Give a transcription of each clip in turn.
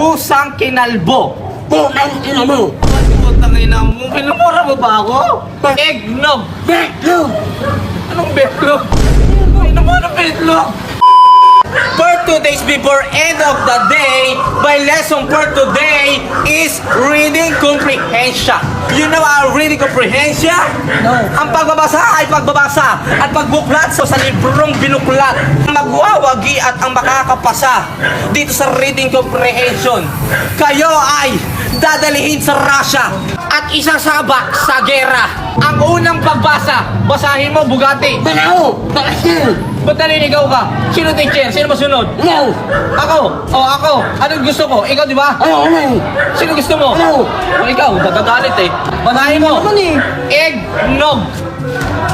Pusang kinalbo. Putang ina mo! Putang ina mo, pinumura mo ba ako? Eggnog. Betlog! Anong betlog? Ano mo ng betlog? For 2 days before end of the day, my lesson for today is reading comprehension. You know our reading comprehension? No. Ang pagbabasa ay pagbabasa at pagbuklat sa librong binuklat. Ang magwawagi at ang makakapasa dito sa reading comprehension. Kayo ay dadalihin sa Russia at isasabak sa gera. Ang unang pagbasa, basahin mo Bugatti. Banao! Bakasin! Ba't naninigaw ka? Sino teacher? Sino masunod? Ikaw! Ako! O ako! Anong gusto ko? Ikaw di ba? Ano? Sino gusto mo? Ano? O ikaw, nagagalit eh. Basahin mo. Ano eh? Eggnog.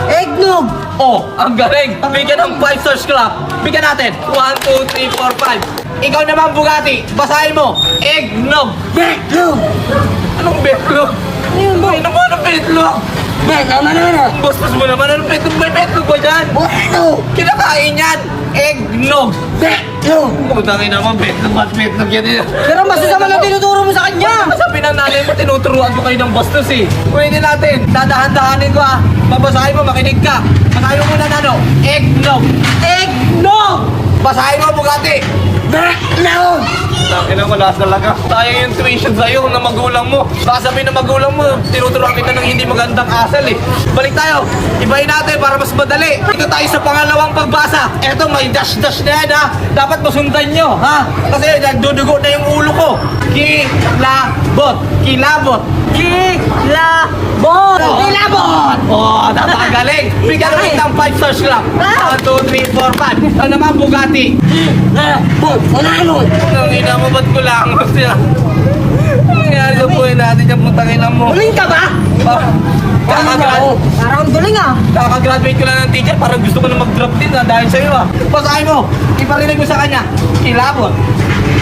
Eggnog! Oh, ang galing. Bigyan ng 5 stars clap. Bigyan natin. 1, 2, 3, 4, 5. Ikaw naman Bugatti. Basahin mo. Eggnog. Betlog! Anong betlog? Ano yun ba? Ay naman, anong betlog? Betlog na! Bastos mo naman. Anong betlog? May betlog ba dyan? Ano? Kinakain yan. Eggnog. Betlog! Putangin naman, betlog at betlog yan eh. Pero masasama lang tinuturo mo sa kanya! Sabi ng nanay mo, tinuturuan ko kayo ng bastos eh. Pwede natin, dadahan-dahanin ko ah. Babasahin mo, makinig ka. Basahin mo muna na ano, eggnog. Eggnog! Basahin mo, Bugatti. Betlog! Tangina mo, lakas talaga. Sayang yung tuition sa'yo na magulang mo. Baka sabihin ng magulang mo, tinuturuan kita ng hindi magandang asal eh. Balik tayo, ibahin natin para mas madali. Ito tayo sa pangalawang pagbasa. Eto, may dash-dash na yan ha. Dapat masundan nyo ha. Kasi nagdudugo na yung ulo ko. Kilabot. Kilabot. Kilabot! Kilabot! Oh, napakagaling. Bigyan naman ng 5 stars lang. 1, 2, 3, 4, 5. Ano naman, Bugatti? Kilabot! Panalo! Ang ina mo, ba't ko lang siya? Ang nangyari sa buhay natin yung putang ina mo. Galing ka ba? Parang ang galing ah! Kakagraduate ko lang ng teacher, parang gusto ko na mag-drop din dahil sa'yo ah. Basahin mo, iparinig mo sa kanya, kilabot.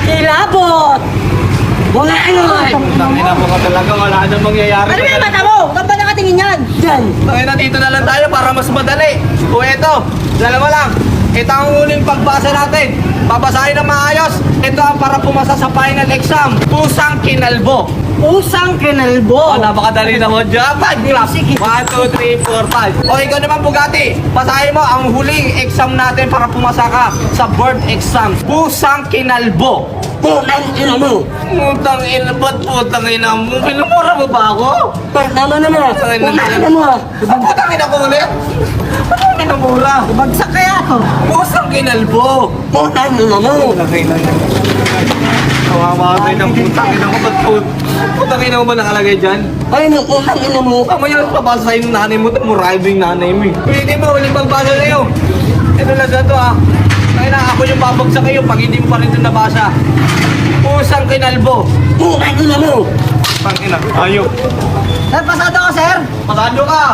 Kilabot! Wala ano! Putang ina mo ka talaga, wala nang mangyayari. Ano yung mata mo? Ba't ba nakatingin yan? Yan! Tangina, dito na lang tayo para mas madali. O eto, dalawa lang. Ito ang huling pagbasa natin. Babasahin na maayos. Ito ang para pumasa sa final exam. Pusang kinalbo. Usang kinalbo! Oh, napakadali na mo dyan. 5 clap. 1, 2, 3, 4, 5. O, ikaw naman Bugatti. Basahin mo ang huling exam natin para pumasa ka sa board exam. Pusang kinalbo. Putang ina mo! Putang ina, ba't putang ina mo? Pinumura mo ba ako? Tama na mo! Putang ina Putang ina mo! Ang putang ina ko ulit? Ano pinumura? Bagsak kaya ako! Pusang kinalbo. Putang ina mo! Kawamatay ng putang ina mo. Ba't putang ina mo ba nakalagay dyan? Ay, no, putang ina mo! Tama yun, pabasa sa'yo ng nanay mo. Murado yung nanay mo eh. Pwede mo, uling pagbasa sa'yo. Ito lang sa to ah. Kaya na ako yung babagsak kayo pag hindi mo pa rin ito nabasa. Pusang kinalbo. Putang ina mo! Pang ina, ayok. Sir, pasado ko, sir! Pasado ka!